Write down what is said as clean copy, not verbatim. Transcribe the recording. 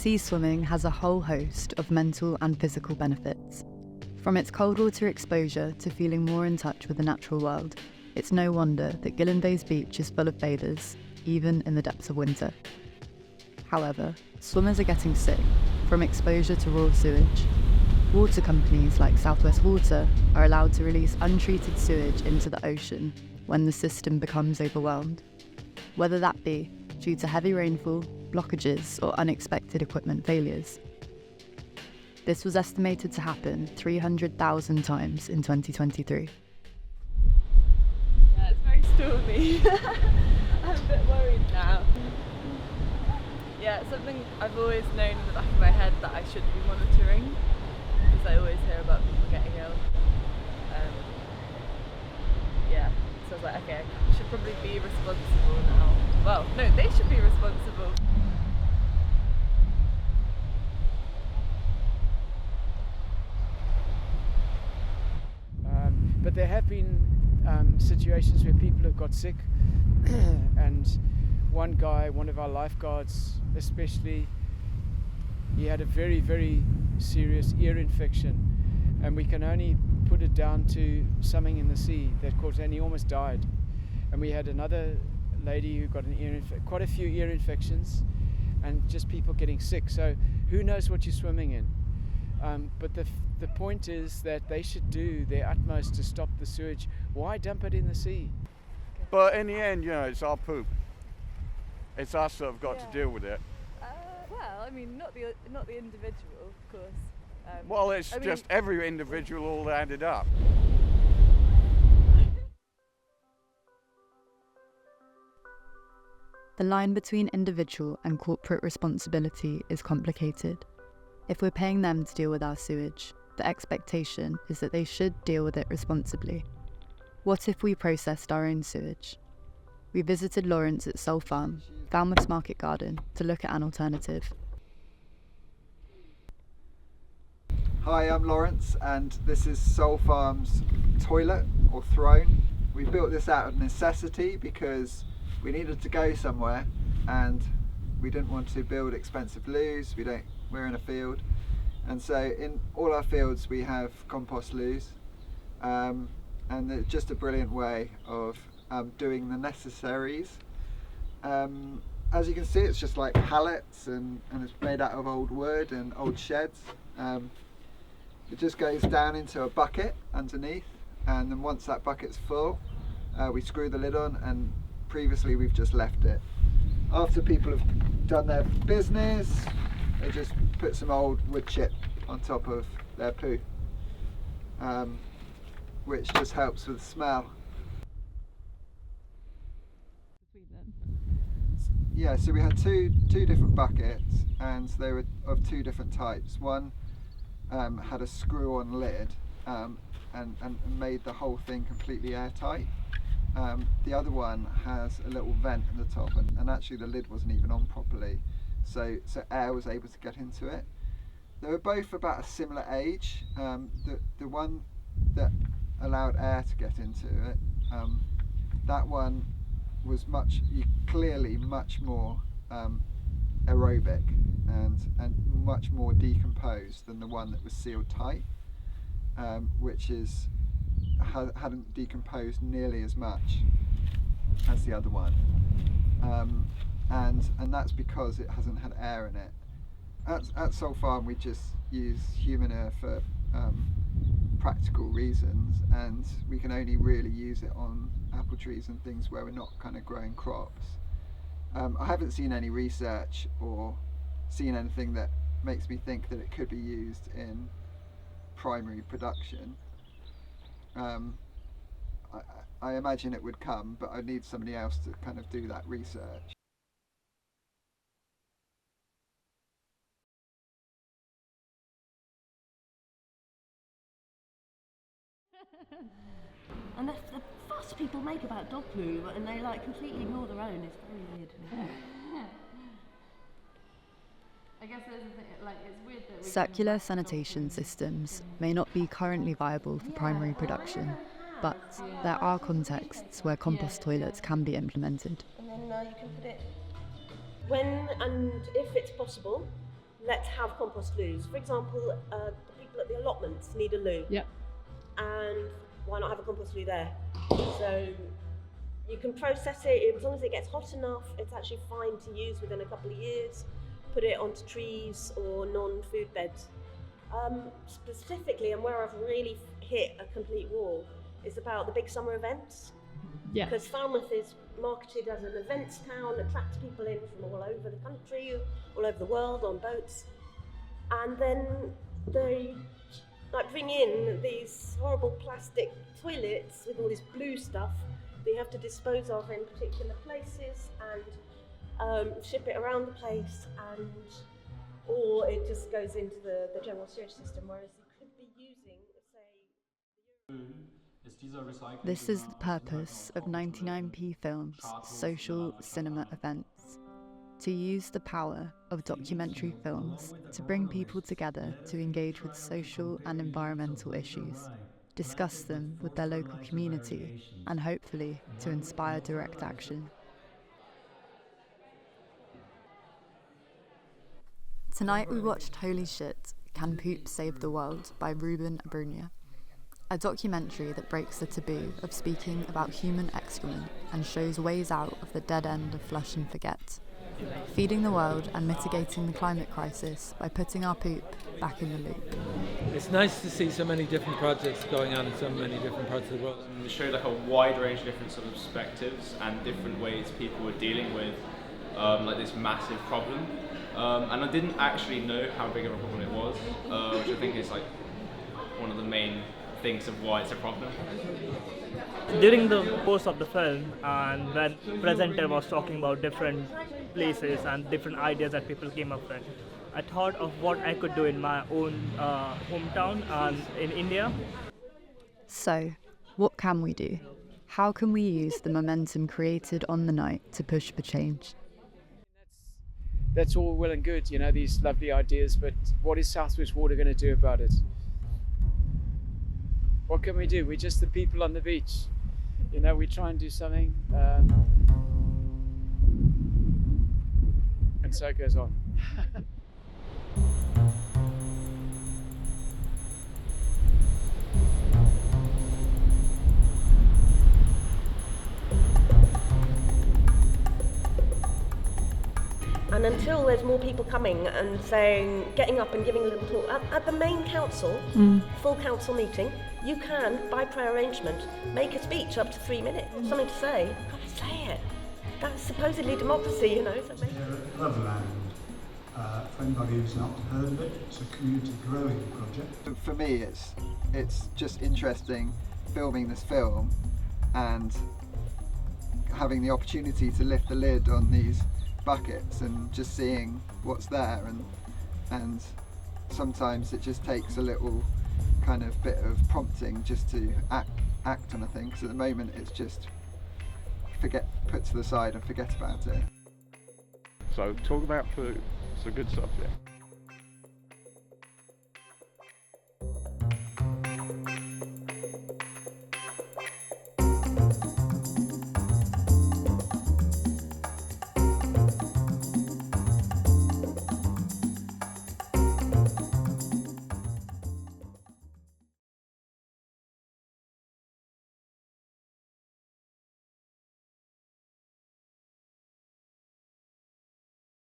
Sea swimming has a whole host of mental and physical benefits. From its cold water exposure to feeling more in touch with the natural world, it's no wonder that Gillen Bay's beach is full of bathers, even in the depths of winter. However, swimmers are getting sick from exposure to raw sewage. Water companies like South West Water are allowed to release untreated sewage into the ocean when the system becomes overwhelmed, whether that be due to heavy rainfall, blockages, or unexpected equipment failures. This was estimated to happen 300,000 times in 2023. Yeah, it's very stormy. I'm a bit worried now. Yeah, it's something I've always known in the back of my head that I should be monitoring, because I always hear about people getting ill. Yeah, so I was like, okay, I should probably be responsible now. Well, no, they should be responsible. But there have been situations where people have got sick and one guy, one of our lifeguards especially, he had a very, very serious ear infection, and we can only put it down to something in the sea that caused it, and he almost died. And we had another lady who got quite a few ear infections, and just people getting sick. So who knows what you're swimming in? But the point is that they should do their utmost to stop the sewage. Why dump it in the sea? But in the end, it's our poop. It's us that have got to deal with it. Well, I mean, not the individual, of course. Well, it's just every individual all added up. The line between individual and corporate responsibility is complicated. If we're paying them to deal with our sewage, the expectation is that they should deal with it responsibly. What if we processed our own sewage? We visited Lawrence at Soul Farm, Falmouth's Market Garden, to look at an alternative. Hi, I'm Lawrence, and this is Soul Farm's toilet, or throne. We built this out of necessity because we needed to go somewhere and we didn't want to build expensive loos. We're in a field, and so in all our fields we have compost loos, and it's just a brilliant way of doing the necessaries. As you can see, it's just like pallets, and it's made out of old wood and old sheds. It just goes down into a bucket underneath, and then once that bucket's full, we screw the lid on, and previously we've just left it. After people have done their business, they just put some old wood chip on top of their poo, which just helps with the smell. Yeah, so we had two different buckets, and they were of two different types. One had a screw-on lid and made the whole thing completely airtight. The other one has a little vent at the top, and actually the lid wasn't even on properly, so air was able to get into it. They were both about a similar age. The one that allowed air to get into it, that one was clearly much more aerobic and much more decomposed than the one that was sealed tight, which hadn't decomposed nearly as much as the other one, and that's because it hasn't had air in it. At Soul Farm we just use human air for practical reasons, and we can only really use it on apple trees and things where we're not kind of growing crops. I haven't seen any research or seen anything that makes me think that it could be used in primary production. I imagine it would come, but I need somebody else to kind of do that research. And the fuss people make about dog poo, and they completely ignore their own, is very weird to me. I guess there's it's weird that Circular sanitation systems may not be currently viable for primary production, but there are contexts where compost toilets can be implemented. And then you can put it when and if it's possible, let's have compost loos. For example, the people at the allotments need a loo. Yep. And why not have a compost loo there? So you can process it, as long as it gets hot enough, it's actually fine to use within a couple of years. Put it onto trees or non-food beds. Specifically, and where I've really hit a complete wall, is about the big summer events. Yeah. Because Falmouth is marketed as an events town, attracts people in from all over the country, all over the world on boats. And then they bring in these horrible plastic toilets with all this blue stuff that you have to dispose of in particular places and ship it around the place, or it just goes into the general sewage system, whereas you could be using, say... This is the purpose of 99p Films' social cinema events. To use the power of documentary films to bring people together to engage with social and environmental issues, discuss them with their local community, and hopefully to inspire direct action. Tonight we watched Holy Shit, Can Poop Save the World by Ruben Abrunia, a documentary that breaks the taboo of speaking about human excrement and shows ways out of the dead end of flush and forget, feeding the world and mitigating the climate crisis by putting our poop back in the loop. It's nice to see so many different projects going on in so many different parts of the world. It showed like a wide range of different sort of perspectives and different ways people were dealing with like this massive problem. And I didn't actually know how big of a problem it was, which I think is like one of the main things of why it's a problem. During the course of the film, and when presenter was talking about different places and different ideas that people came up with, I thought of what I could do in my own hometown and in India. So, what can we do? How can we use the momentum created on the night to push for change? That's all well and good, you know, these lovely ideas, but what is Southwest Water going to do about it? What can we do? We're just the people on the beach. You know, we try and do something, and so it goes on. And until there's more people coming and saying, getting up and giving a little talk, at the main council, full council meeting, you can, by pre-arrangement, make a speech up to 3 minutes. Something to say, you've got to say it. That's supposedly democracy, you know. So Loveland, for anybody who's not heard of it, it's a community growing project. For me, it's just interesting filming this film and having the opportunity to lift the lid on these buckets and just seeing what's there, and sometimes it just takes a little kind of bit of prompting just to act on a thing, because at the moment it's just put to the side and forget about it. So talk about food, it's a good subject.